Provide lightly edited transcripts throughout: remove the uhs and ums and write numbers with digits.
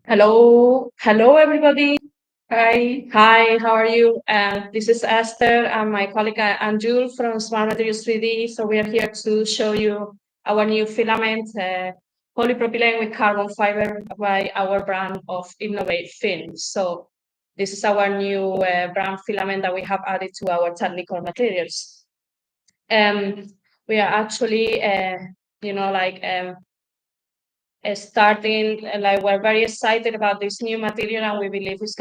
Hello everybody. Hi. Hi, how are you? This is Esther and my colleague Anjul from Smart Materials 3D. So we are here to show you our new filament, polypropylene with carbon fiber by our brand of Innovatefil. So this is our new brand filament that we have added to our technical materials. We are actually, starting like we're very excited about this new material and we believe it's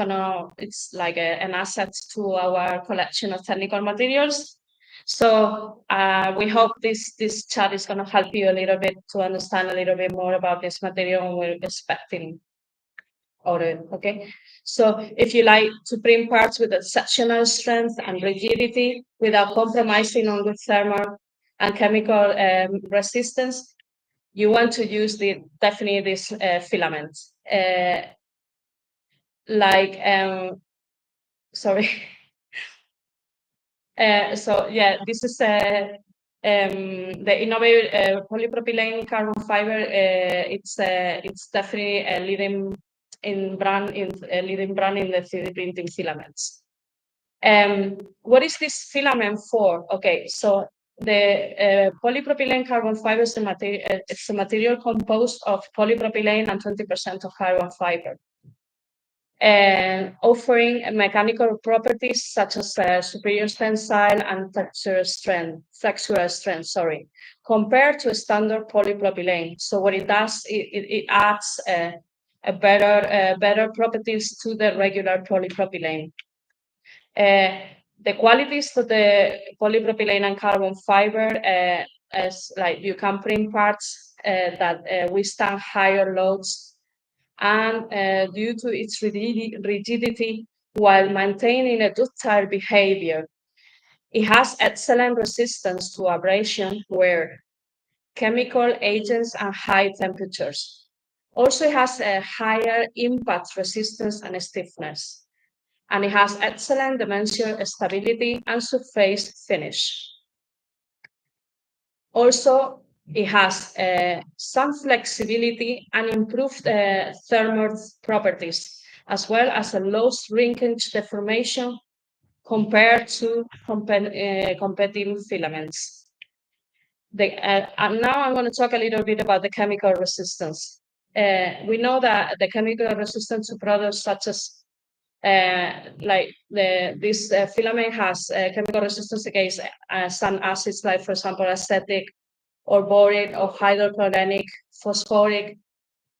like an asset to our collection of technical materials. So we hope this chat is going to help you a little bit to understand a little bit more about this material and we're expecting out of it. Okay, so if you like to print parts with exceptional strength and rigidity without compromising on the thermal and chemical resistance, you want to use definitely this filament. Uh, like sorry. So yeah, this is the innovative polypropylene carbon fiber. It's definitely a leading brand in the 3D printing filaments. What is this filament for? Okay, so the polypropylene carbon fiber is it's a material composed of polypropylene and 20% of carbon fiber, and offering mechanical properties such as superior tensile and flexural strength, compared to standard polypropylene. So what it does, it adds better properties to the regular polypropylene. Uh, the qualities of the polypropylene and carbon fiber, as like you can print parts that withstand higher loads, and due to its rigidity while maintaining a ductile behavior. It has excellent resistance to abrasion, wear, chemical agents, and high temperatures. Also, it has a higher impact resistance and stiffness, and it has excellent dimensional stability and surface finish. Also, it has some flexibility and improved thermal properties, as well as a low shrinkage deformation compared to competing filaments. And now I'm going to talk a little bit about the chemical resistance. We know that the chemical resistance to products such as this filament has chemical resistance against some acids, like for example acetic or boric or hydrochloric, phosphoric,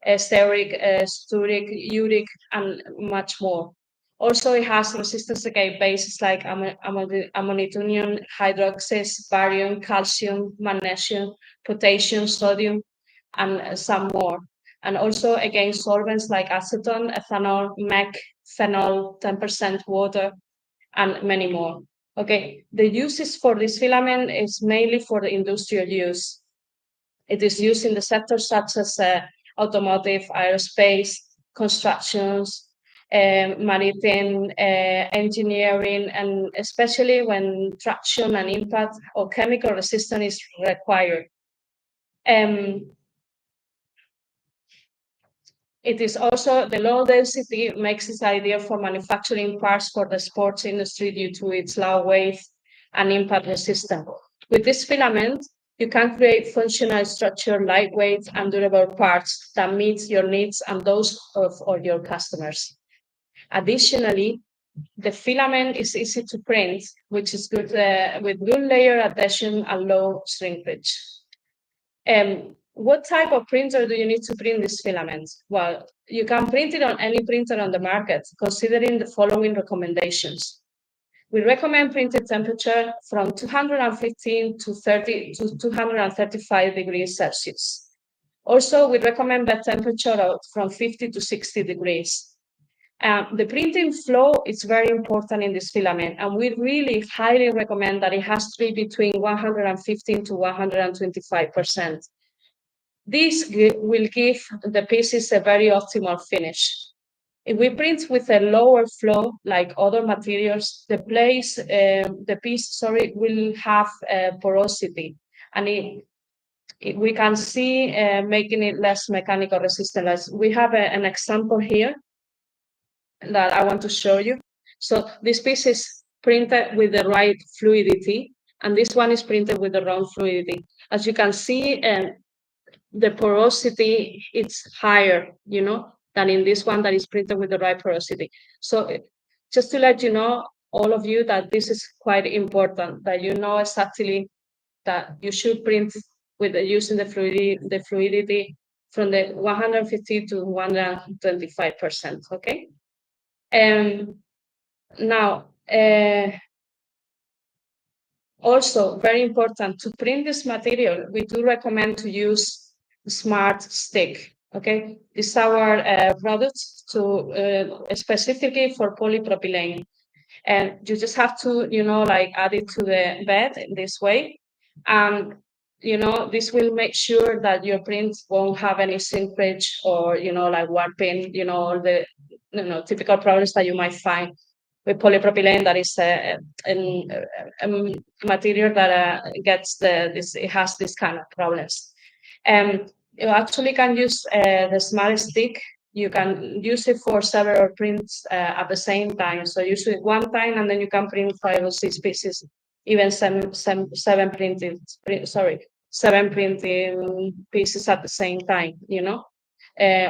stearic, stearic, uric, and much more. Also, it has resistance against bases like ammonium hydroxide, barium, calcium, magnesium, potassium, sodium, and some more. And also against solvents like acetone, ethanol, MEC, phenol, 10% water, and many more. Okay, the uses for this filament is mainly for the industrial use. It is used in the sectors such as automotive, aerospace, constructions, maritime engineering, and especially when traction and impact or chemical resistance is required. It is also the low density makes it ideal for manufacturing parts for the sports industry due to its low weight and impact resistance. With this filament, you can create functional, structured, lightweight, and durable parts that meet your needs and those of all your customers. Additionally, the filament is easy to print, which is good with good layer adhesion and low shrinkage. What type of printer do you need to print this filament? Well, you can print it on any printer on the market, considering the following recommendations. We recommend printed temperature from 215 to 235 degrees Celsius. Also, we recommend bed temperature of from 50 to 60 degrees. The printing flow is very important in this filament, and we really highly recommend that it has to be between 115 to 125%. This will give the pieces a very optimal finish. If we print with a lower flow, like other materials, the piece will have porosity, and we can see making it less mechanical resistant. We have an example here that I want to show you. So this piece is printed with the right fluidity, and this one is printed with the wrong fluidity. As you can see, the porosity is higher, than in this one that is printed with the right porosity. So just to let you know, all of you, that this is quite important, that you know exactly that you should print with using the fluidity from the 150 to 125%, okay? And now, also very important, to print this material, we do recommend to use smart stick. Okay, this is our product to specifically for polypropylene, and you just have to add it to the bed in this way, and this will make sure that your print won't have any shrinkage or like warping, all the typical problems that you might find with polypropylene, that is a material that it has this kind of problems. You actually can use the smart stick. You can use it for several prints at the same time. So use it one time, and then you can print 5 or 6 pieces, even seven printing pieces at the same time,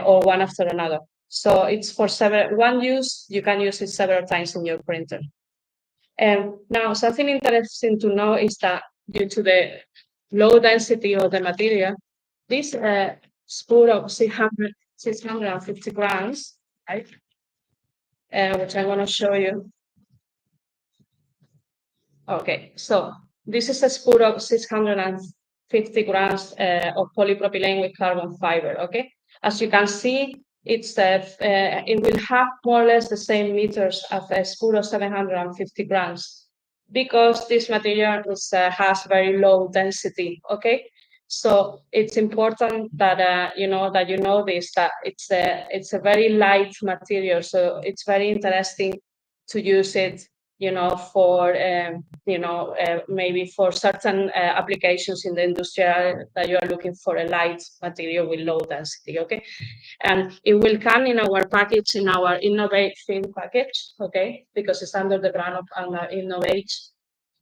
or one after another. So it's for one use. You can use it several times in your printer. And now, something interesting to know is that due to the low density of the material, this spool of 650 grams, right? Which I'm going to show you. Okay, so this is a spool of 650 grams of polypropylene with carbon fiber. Okay, as you can see, it will have more or less the same meters as a spool of 750 grams, because this material has very low density. Okay, so it's important that you know this, that it's a very light material, so it's very interesting to use it for maybe for certain applications in the industry that you are looking for a light material with low density. Okay, and it will come in our package, in our Innovatefil package. Okay, because it's under the brand of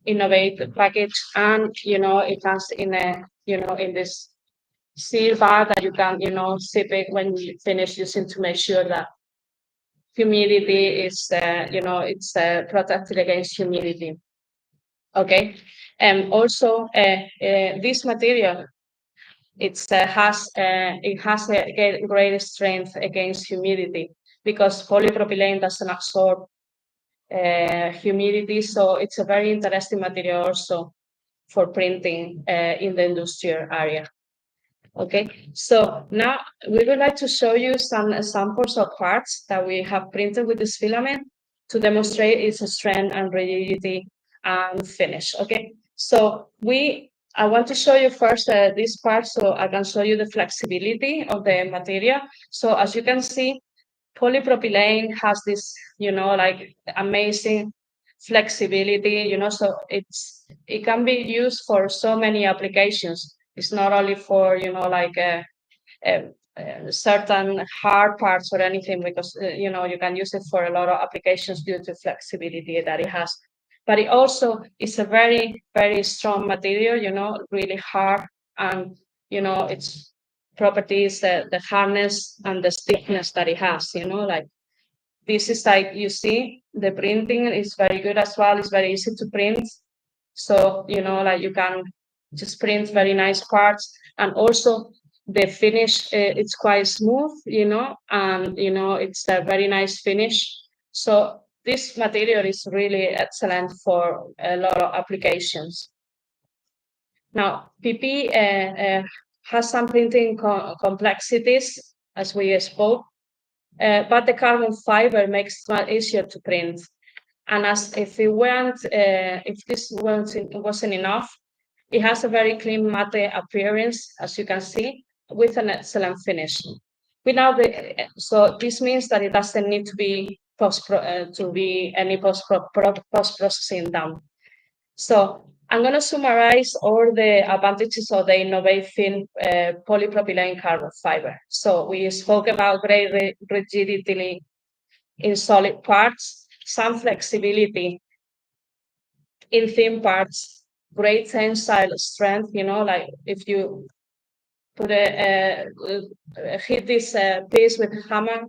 Innovate package, and it comes in a in this seal bag that you can sip it when you finish using, to make sure that humidity is it's protected against humidity. Okay, and also this material, it has a great strength against humidity, because polypropylene doesn't absorb humidity, so it's a very interesting material also for printing in the industrial area. Okay, so now we would like to show you some examples of parts that we have printed with this filament to demonstrate its strength and rigidity and finish. Okay, so I want to show you first this part, so I can show you the flexibility of the material. So as you can see, polypropylene has this, like amazing flexibility, so it can be used for so many applications. It's not only for like certain hard parts or anything, because you can use it for a lot of applications due to flexibility that it has. But it also is a very, very strong material, really hard, and its properties, the hardness and the stiffness that it has. Like this is, like, you see, the printing is very good as well. It's very easy to print. So, like you can just print very nice parts, and also the finish, it's quite smooth, and, it's a very nice finish. So this material is really excellent for a lot of applications. Now, PP has some printing complexities, as we spoke, but the carbon fiber makes it easier to print. And as if this wasn't enough, it has a very clean matte appearance, as you can see, with an excellent finish. So this means that it doesn't need to be post processing done. So I'm going to summarize all the advantages of the Innovatefil polypropylene carbon fiber. So we spoke about great rigidity in solid parts, some flexibility in thin parts, great tensile strength. Like if you put hit this piece with a hammer,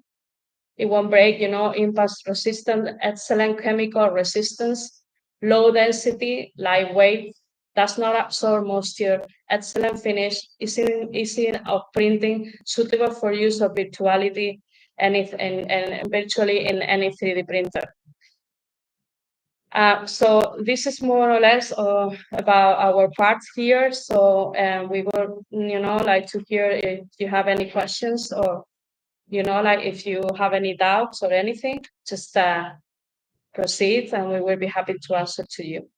it won't break. Impact resistant, excellent chemical resistance, low density, lightweight, does not absorb moisture, excellent finish, easy of printing, suitable for use of virtuality and virtually in any 3D printer. So this is more or less about our parts here. So we would, like to hear if you have any questions, or like if you have any doubts or anything, just proceed, and we will be happy to answer to you.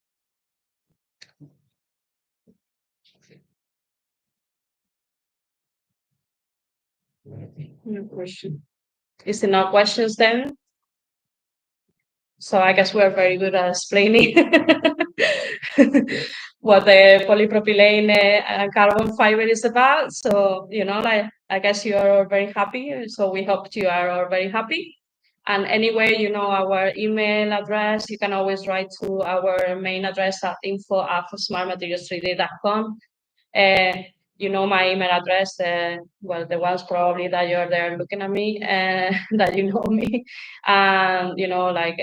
No question. Is there no questions then? So I guess we're very good at explaining what the polypropylene carbon fiber is about. So, like, I guess you are all very happy. So we hope you are all very happy. And anyway, our email address, you can always write to our main address at info@smartmaterials3d.com. My email address, well, the ones probably that you're there looking at me, that you know me. And, like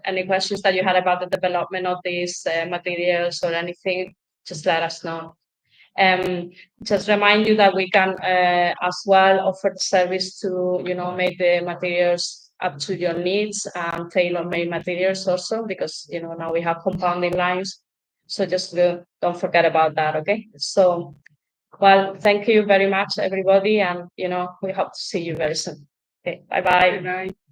any questions that you had about the development of these materials or anything, just let us know. Just remind you that we can as well offer the service to, make the materials up to your needs and tailor-made materials also, because, now we have compounding lines. So just don't forget about that, okay? So, well, thank you very much, everybody. And, we hope to see you very soon. Okay, bye-bye. Bye-bye.